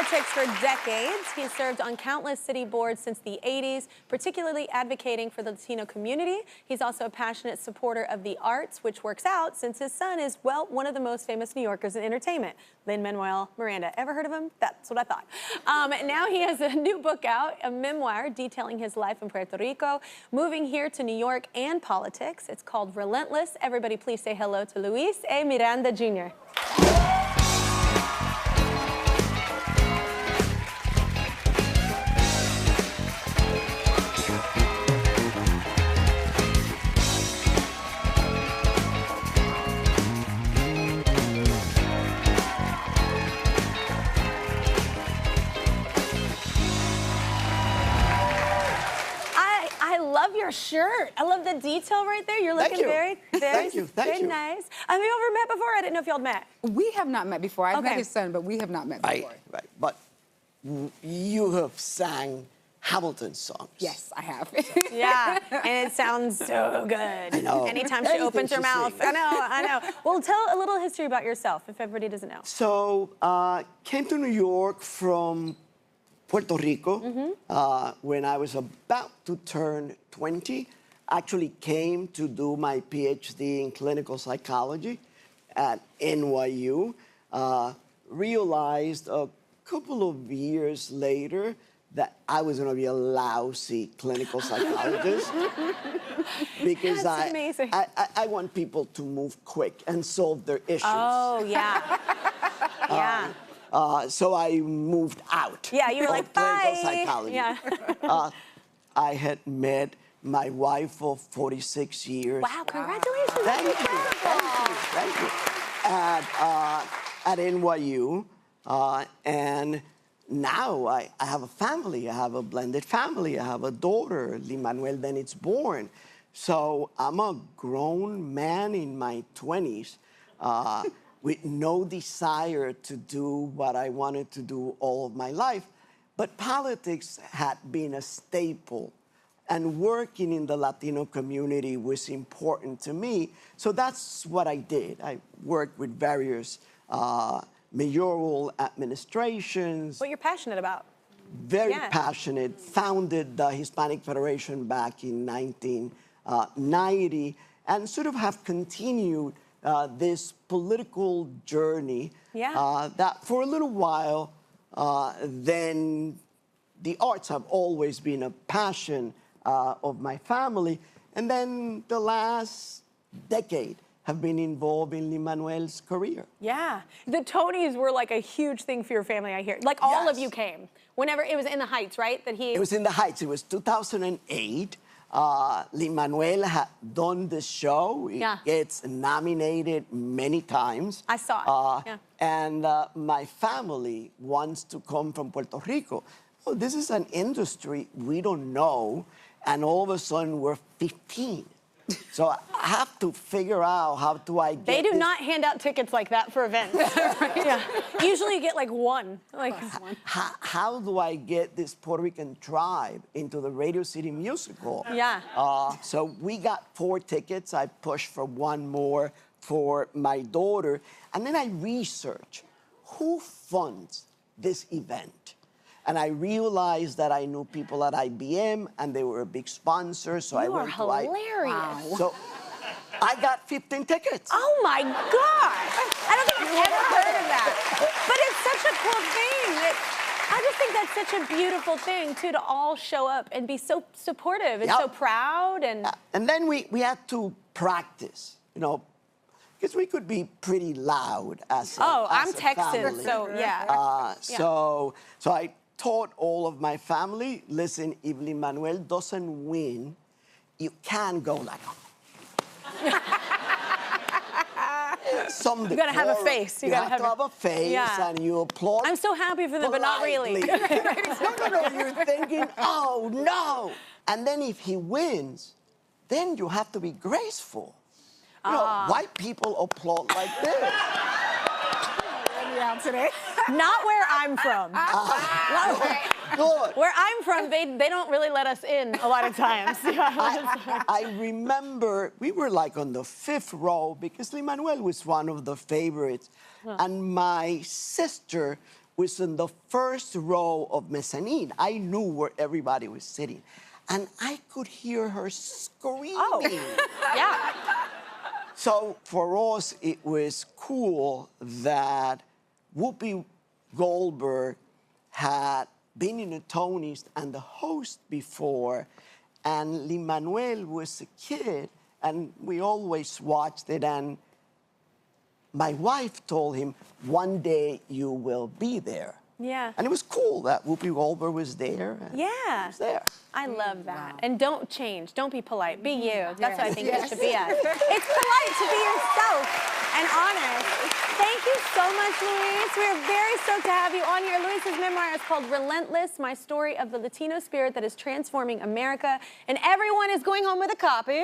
politics for decades. He's served on countless city boards since the 80s, particularly advocating for the Latino community. He's also a passionate supporter of the arts, which works out since his son is, well, one of the most famous New Yorkers in entertainment, Lin-Manuel Miranda. Ever heard of him? That's what I thought. Now he has a new book out, a memoir detailing his life in Puerto Rico, moving here to New York and politics. It's called Relentless. Everybody please say hello to Luis A. Miranda Jr. I love your shirt. I love the detail right there. You're looking very Thank you. nice. Have you ever met before? I didn't know if y'all met. We have not met before. I've met his son, but we have not met before. Right. But you have sang Hamilton's songs. Yes, I have. Yeah, and it sounds so good. I know. Anytime she opens her mouth. Sings. I know. Well, tell a little history about yourself, if everybody doesn't know. So, came to New York from Puerto Rico when I was about to turn 20. Actually came to do my PhD in clinical psychology at NYU. Realized a couple of years later that I was going to be a lousy clinical psychologist because That's amazing. I want people to move quick and solve their issues. Oh, yeah. Yeah. So I moved out. Yeah, you were like, bye. Clinical psychology. Yeah. I had met my wife of 46 years. Wow, congratulations. Thank you. At NYU. And now I have a family. I have a blended family. I have a daughter, Lin-Manuel, then it's born. So I'm a grown man in my 20s. With no desire to do what I wanted to do all of my life. But politics had been a staple, and working in the Latino community was important to me. So that's what I did. I worked with various mayoral administrations. What you're passionate about. Very passionate. Founded the Hispanic Federation back in 1990, and sort of have continued this political journey that for a little while, then the arts have always been a passion of my family. And then the last decade have been involved in Lin-Manuel's career. Yeah. The Tonys were like a huge thing for your family, I hear. Like all of you came. Whenever, it was in the Heights, right? It was in the Heights. It was 2008. Lin-Manuel had done the show. It gets nominated many times. I saw it. And my family wants to come from Puerto Rico. Well, this is an industry we don't know, and all of a sudden we're 15. So I have to figure out how do I get They do not hand out tickets like that for events. Usually you get like one. How do I get this Puerto Rican tribe into the Radio City Music Hall? So we got 4 tickets. I pushed for 1 more for my daughter. And then I researched who funds this event. And I realized that I knew people at IBM, and they were a big sponsor. So I went to hilarious. Wow. So I got 15 tickets. Oh my gosh! I don't think I've ever heard of that. But it's such a cool thing. I just think that's such a beautiful thing too, to all show up and be so supportive and so proud. And then we had to practice, you know, because we could be pretty loud as I'm a Texan, family. so So I taught all of my family, listen, if Lin-Manuel doesn't win, you can't go like, you gotta have a face. You have to have a face, and you applaud. I'm so happy for them, but not really. No, you're thinking, oh no. And then if he wins, then you have to be graceful. You know, white people applaud like this. Today. Not where I'm from. Good. Where I'm from, they don't really let us in a lot of times. I remember we were like on the 5th row because Lin-Manuel was one of the favorites. And my sister was in the first row of mezzanine. I knew where everybody was sitting. And I could hear her screaming. Oh, yeah. So for us, it was cool that Whoopi Goldberg had been in the Tonys and the host before, and Lin-Manuel was a kid, and we always watched it, and my wife told him, one day you will be there. Yeah. And it was cool that Whoopi Goldberg was there. And Yeah. was there. I love that. Wow. And don't change. Don't be polite. Be you. That's what I think Yes. you should be at. It's polite to be yourself and honest. Thank you so much, Luis. We're very stoked to have you on here. Luis's memoir is called Relentless, My Story of the Latino Spirit That is Transforming America. And everyone is going home with a copy.